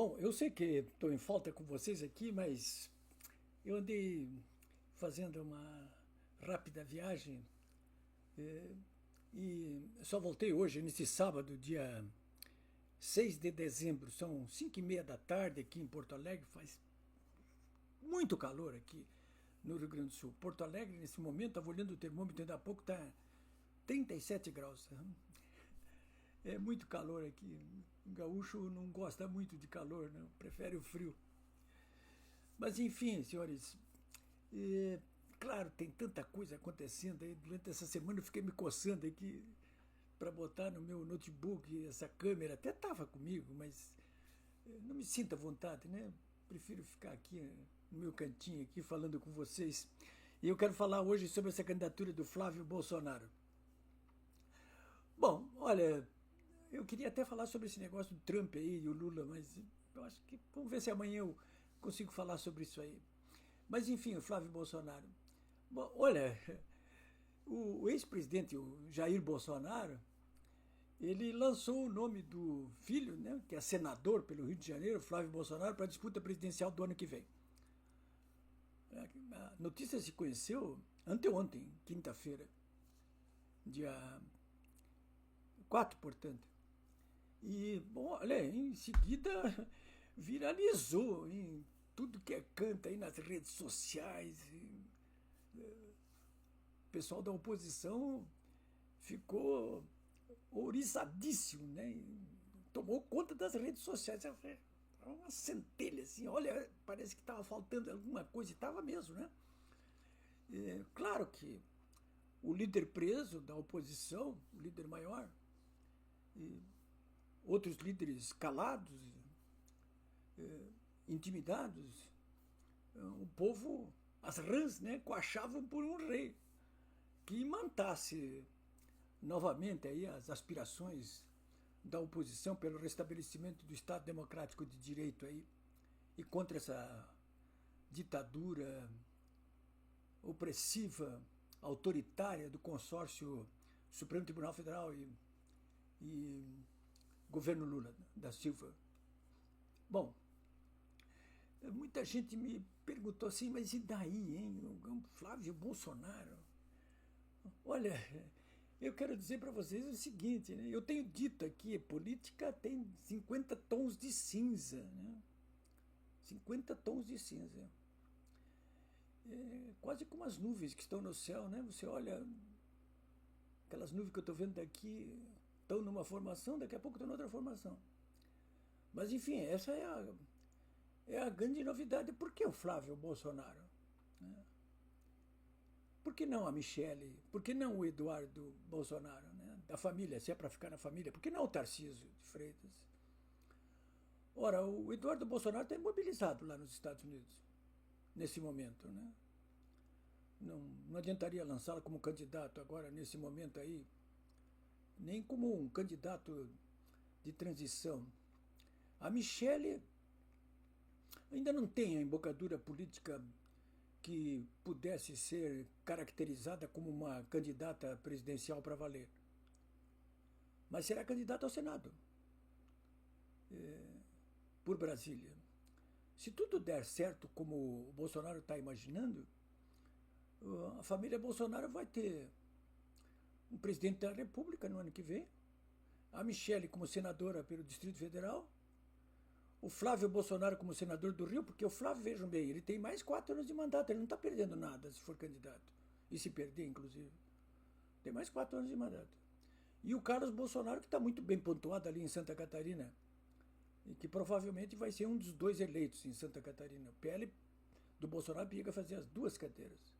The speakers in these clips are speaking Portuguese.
Bom, eu sei que estou em falta com vocês aqui, mas eu andei fazendo uma rápida viagem e só voltei hoje, nesse sábado, dia 6 de dezembro. São 5:30 da tarde aqui em Porto Alegre, faz muito calor aqui no Rio Grande do Sul. Porto Alegre, nesse momento, estava olhando o termômetro, ainda há pouco está 37 graus. É muito calor aqui. O gaúcho não gosta muito de calor, não, prefere o frio. Mas enfim, senhores, é, claro, tem tanta coisa acontecendo aí. Durante essa semana eu fiquei me coçando aqui para botar no meu notebook essa câmera. Até estava comigo, mas não me sinto à vontade, né? Prefiro ficar aqui no meu cantinho aqui falando com vocês. E eu quero falar hoje sobre essa candidatura do Flávio Bolsonaro. Bom, olha, eu queria até falar sobre esse negócio do Trump aí e o Lula, mas eu acho que vamos ver se amanhã eu consigo falar sobre isso aí. Mas enfim, o Flávio Bolsonaro. Bom, olha, o ex-presidente, o Jair Bolsonaro, ele lançou o nome do filho, né, que é senador pelo Rio de Janeiro, Flávio Bolsonaro, para a disputa presidencial do ano que vem. A notícia se conheceu anteontem, quinta-feira, dia 4, portanto. E, bom, olha, em seguida viralizou em tudo que é canto aí nas redes sociais. O pessoal da oposição ficou ouriçadíssimo, né? Tomou conta das redes sociais. Uma centelha, assim, olha, parece que estava faltando alguma coisa, e estava mesmo, né? Claro que o líder preso da oposição, o líder maior, e outros líderes calados, intimidados, o povo, as rãs, né, coachavam por um rei que imantasse novamente aí as aspirações da oposição pelo restabelecimento do Estado Democrático de Direito aí e contra essa ditadura opressiva, autoritária do consórcio Supremo Tribunal Federal e governo Lula da Silva. Bom, muita gente me perguntou assim, mas e daí, hein? O Flávio Bolsonaro? Olha, eu quero dizer para vocês o seguinte, né? Eu tenho dito aqui, política tem 50 tons de cinza, né? 50 tons de cinza. É quase como as nuvens que estão no céu, né? Você olha, aquelas nuvens que eu estou vendo daqui estão numa formação, daqui a pouco estão noutra formação. Mas enfim, essa é a grande novidade. Por que o Flávio Bolsonaro? Por que não a Michele? Por que não o Eduardo Bolsonaro? Né? Da família, se é para ficar na família. Por que não o Tarcísio de Freitas? Ora, o Eduardo Bolsonaro está imobilizado lá nos Estados Unidos, nesse momento. Né? Não adiantaria lançá-lo como candidato agora, nesse momento aí, nem como um candidato de transição. A Michele ainda não tem a embocadura política que pudesse ser caracterizada como uma candidata presidencial para valer. Mas será candidata ao Senado, por Brasília. Se tudo der certo como o Bolsonaro está imaginando, a família Bolsonaro vai ter um presidente da República no ano que vem, a Michele como senadora pelo Distrito Federal, o Flávio Bolsonaro como senador do Rio, porque o Flávio, vejam bem, ele tem mais 4 anos de mandato, ele não está perdendo nada se for candidato. E se perder, inclusive. Tem mais 4 anos de mandato. E o Carlos Bolsonaro, que está muito bem pontuado ali em Santa Catarina, e que provavelmente vai ser um dos 2 eleitos em Santa Catarina. O PL do Bolsonaro chega a fazer as 2 cadeiras.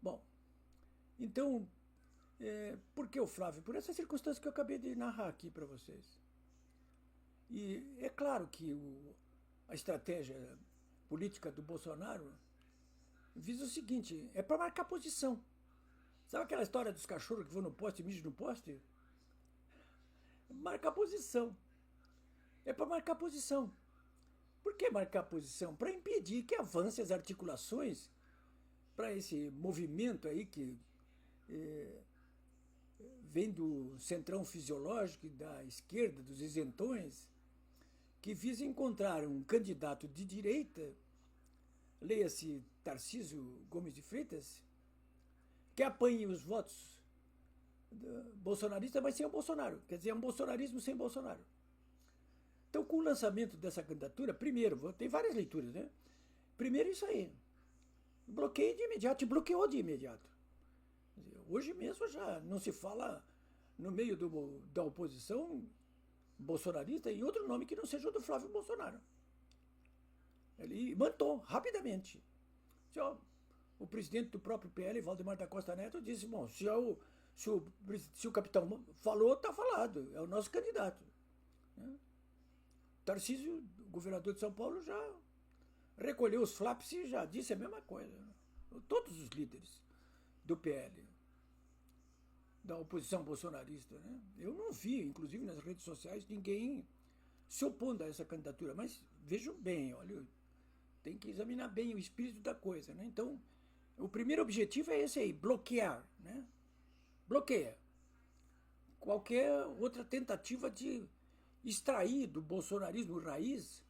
Bom, então, por que o Flávio? Por essa circunstância que eu acabei de narrar aqui para vocês. E é claro que a estratégia política do Bolsonaro visa o seguinte, é para marcar posição. Sabe aquela história dos cachorros que vão no poste e mijam no poste? Marcar posição. É para marcar posição. Por que marcar posição? Para impedir que avance as articulações para esse movimento aí que vem do centrão fisiológico e da esquerda, dos isentões, que visa encontrar um candidato de direita, leia-se Tarcísio Gomes de Freitas, que apanhe os votos bolsonaristas, mas sem o Bolsonaro. Quer dizer, é um bolsonarismo sem Bolsonaro. Então, com o lançamento dessa candidatura, primeiro, tem várias leituras, né? Primeiro, isso aí. Bloqueio de imediato, e bloqueou de imediato. Hoje mesmo já não se fala no meio da oposição bolsonarista em outro nome que não seja o do Flávio Bolsonaro. Ele matou rapidamente. O presidente do próprio PL, Valdemar da Costa Neto, disse, bom, se o capitão falou, está falado, é o nosso candidato. Tarcísio, governador de São Paulo, já recolheu os flaps e já disse a mesma coisa. Todos os líderes do PL, da oposição bolsonarista, né? Eu não vi, inclusive nas redes sociais, ninguém se opondo a essa candidatura, mas vejam bem, olha, tem que examinar bem o espírito da coisa, né? Então, o primeiro objetivo é esse aí, bloquear, né? Bloqueia qualquer outra tentativa de extrair do bolsonarismo raiz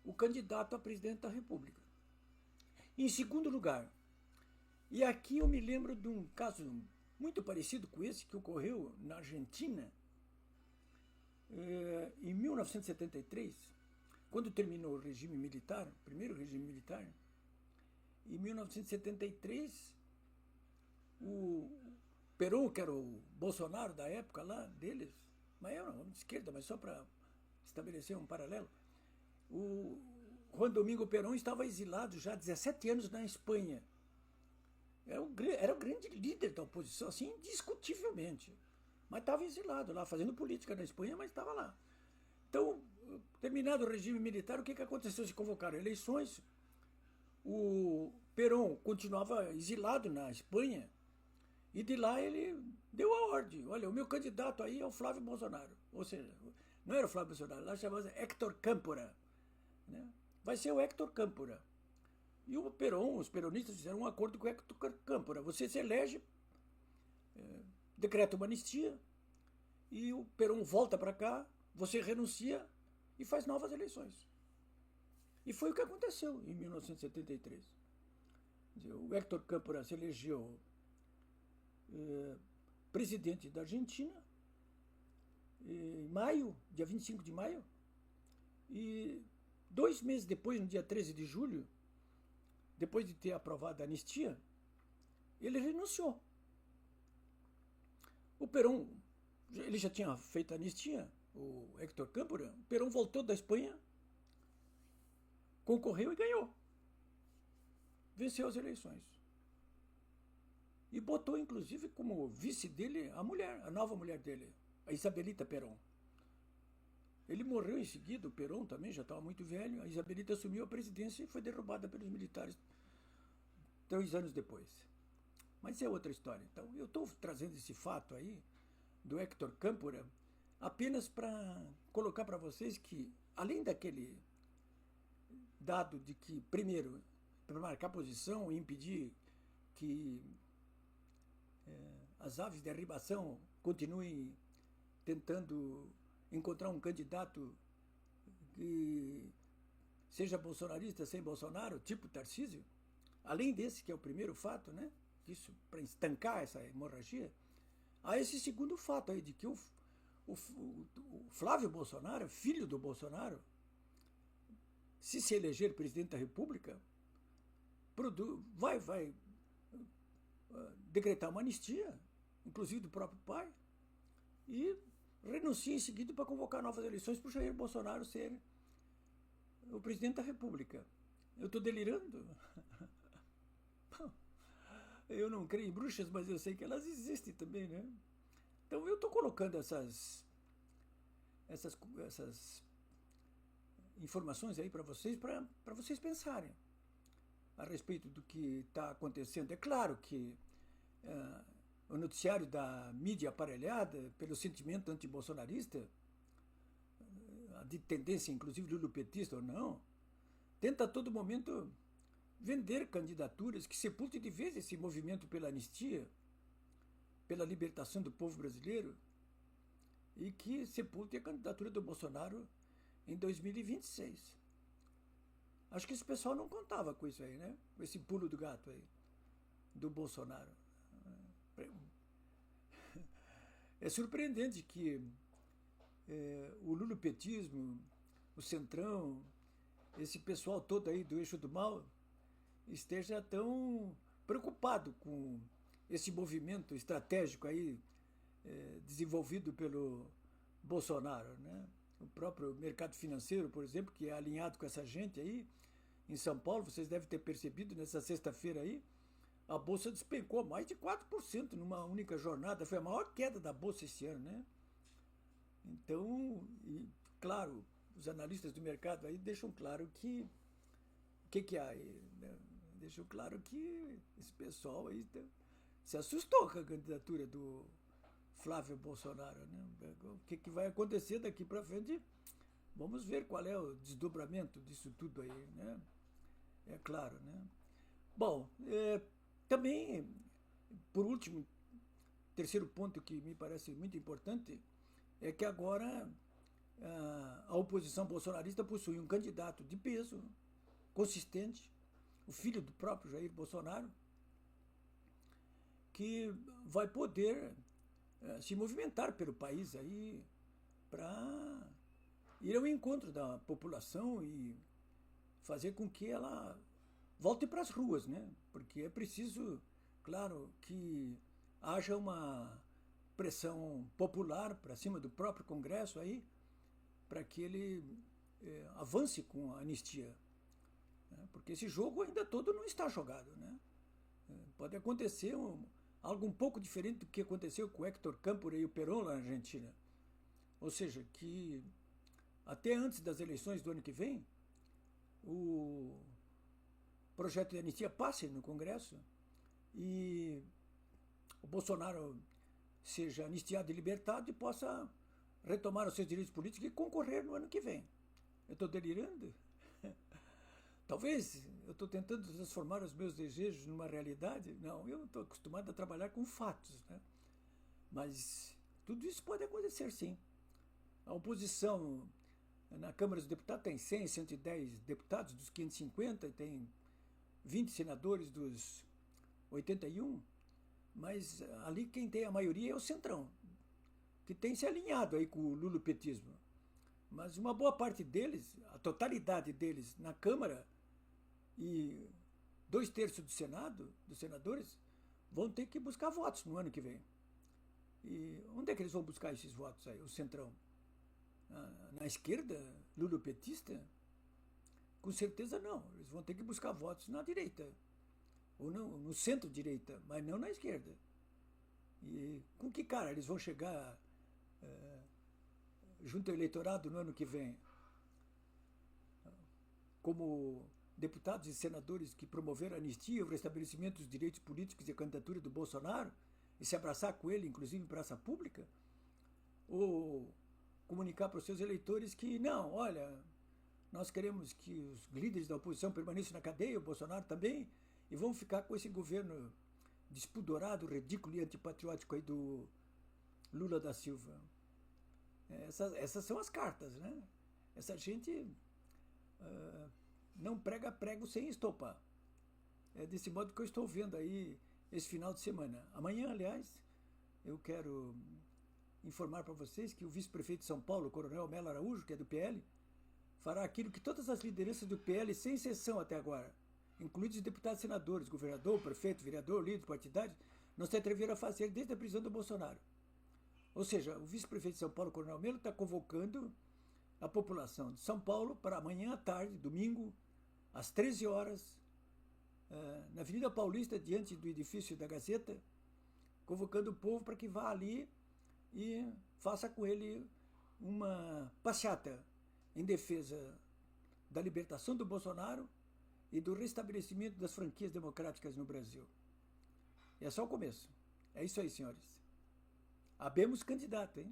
o candidato a presidente da República. Em segundo lugar, e aqui eu me lembro de um caso muito parecido com esse que ocorreu na Argentina em 1973, quando terminou o regime militar, o primeiro regime militar. Em 1973, o Perón, que era o Bolsonaro da época lá deles, mas era um homem de esquerda, mas só para estabelecer um paralelo, o Juan Domingo Perón estava exilado já há 17 anos na Espanha. Era o grande líder da oposição, assim, indiscutivelmente. Mas estava exilado lá, fazendo política na Espanha, mas estava lá. Então, terminado o regime militar, o que aconteceu? Se convocaram eleições, o Perón continuava exilado na Espanha, e de lá ele deu a ordem, olha, o meu candidato aí é o Flávio Bolsonaro. Ou seja, não era o Flávio Bolsonaro, lá chamava-se Héctor Câmpora, né? Vai ser o Héctor Câmpora. E o Perón, os peronistas fizeram um acordo com o Héctor Câmpora. Você se elege, decreta uma anistia, e o Perón volta para cá, você renuncia e faz novas eleições. E foi o que aconteceu em 1973. O Héctor Câmpora se elegeu presidente da Argentina em maio, dia 25 de maio, e 2 meses depois, no dia 13 de julho, depois de ter aprovado a anistia, ele renunciou. O Perón, ele já tinha feito a anistia, o Héctor Câmpora, o Perón voltou da Espanha, concorreu e ganhou. Venceu as eleições. E botou, inclusive, como vice dele a mulher, a nova mulher dele, a Isabelita Perón. Ele morreu em seguida, o Perón também já estava muito velho, a Isabelita assumiu a presidência e foi derrubada pelos militares 3 anos depois. Mas é outra história. Então, eu estou trazendo esse fato aí, do Héctor Câmpora, apenas para colocar para vocês que, além daquele dado de que, primeiro, para marcar posição e impedir que as aves de arribação continuem tentando encontrar um candidato que seja bolsonarista sem Bolsonaro, tipo Tarcísio, além desse, que é o primeiro fato, né? Isso para estancar essa hemorragia, há esse segundo fato aí de que o Flávio Bolsonaro, filho do Bolsonaro, se eleger presidente da República, vai decretar uma anistia, inclusive do próprio pai, e renuncia em seguida para convocar novas eleições para o Jair Bolsonaro ser o presidente da República. Eu estou delirando? Eu não creio em bruxas, mas eu sei que elas existem também, né? Então eu estou colocando essas informações aí para vocês pensarem a respeito do que está acontecendo. É claro que o noticiário da mídia aparelhada, pelo sentimento antibolsonarista, de tendência inclusive lulopetista ou não, tenta a todo momento vender candidaturas que sepultem de vez esse movimento pela anistia, pela libertação do povo brasileiro, e que sepulte a candidatura do Bolsonaro em 2026. Acho que esse pessoal não contava com isso aí, né? Com esse pulo do gato aí, do Bolsonaro. É surpreendente que o lulopetismo, o centrão, esse pessoal todo aí do eixo do mal esteja tão preocupado com esse movimento estratégico aí desenvolvido pelo Bolsonaro, né? O próprio mercado financeiro, por exemplo, que é alinhado com essa gente aí, em São Paulo, vocês devem ter percebido nessa sexta-feira aí, a Bolsa despencou mais de 4% numa única jornada. Foi a maior queda da Bolsa esse ano, né? Então, claro, os analistas do mercado aí deixam claro que... O que há aí? Né? Deixam claro que esse pessoal aí se assustou com a candidatura do Flávio Bolsonaro, né? O que vai acontecer daqui para frente? Vamos ver qual é o desdobramento disso tudo aí, né? É claro, né? Bom, também, por último, terceiro ponto que me parece muito importante é que agora a oposição bolsonarista possui um candidato de peso, consistente, o filho do próprio Jair Bolsonaro, que vai poder se movimentar pelo país aí para ir ao encontro da população e fazer com que ela volte para as ruas, né? Porque é preciso, claro, que haja uma pressão popular para cima do próprio Congresso aí, para que ele avance com a anistia, né? Porque esse jogo ainda todo não está jogado, né? Pode acontecer algo um pouco diferente do que aconteceu com o Héctor Câmpora e o Perón lá na Argentina. Ou seja, que até antes das eleições do ano que vem, o projeto de anistia passe no Congresso e o Bolsonaro seja anistiado e libertado e possa retomar os seus direitos políticos e concorrer no ano que vem. Eu estou delirando? Talvez eu estou tentando transformar os meus desejos numa realidade. Não, eu estou acostumado a trabalhar com fatos, né? Mas tudo isso pode acontecer, sim. A oposição na Câmara dos Deputados tem 100, 110 deputados dos 550, tem 20 senadores dos 81, mas ali quem tem a maioria é o Centrão, que tem se alinhado aí com o lulopetismo. Mas uma boa parte deles, a totalidade deles na Câmara e 2/3 do Senado, dos senadores, vão ter que buscar votos no ano que vem. E onde é que eles vão buscar esses votos aí, o Centrão? Na esquerda, lulopetista? Com certeza não. Eles vão ter que buscar votos na direita, ou não, no centro-direita, mas não na esquerda. E com que cara eles vão chegar junto ao eleitorado no ano que vem? Como deputados e senadores que promoveram a anistia, o restabelecimento dos direitos políticos e a candidatura do Bolsonaro, e se abraçar com ele, inclusive em praça pública? Ou comunicar para os seus eleitores que, não, olha, nós queremos que os líderes da oposição permaneçam na cadeia, o Bolsonaro também, e vamos ficar com esse governo despudorado, ridículo e antipatriótico aí do Lula da Silva. Essas são as cartas, né? Essa gente não prega prego sem estopar. É desse modo que eu estou vendo aí esse final de semana. Amanhã, aliás, eu quero informar para vocês que o vice-prefeito de São Paulo, o Coronel Melo Araújo, que é do PL, fará aquilo que todas as lideranças do PL, sem exceção até agora, incluídos os deputados e senadores, governador, prefeito, vereador, líder partidário, não se atreveram a fazer desde a prisão do Bolsonaro. Ou seja, o vice-prefeito de São Paulo, Coronel Melo, está convocando a população de São Paulo para amanhã à tarde, domingo, às 13 horas, na Avenida Paulista, diante do edifício da Gazeta, convocando o povo para que vá ali e faça com ele uma passeata em defesa da libertação do Bolsonaro e do restabelecimento das franquias democráticas no Brasil. E é só o começo. É isso aí, senhores. Habemos candidato, hein?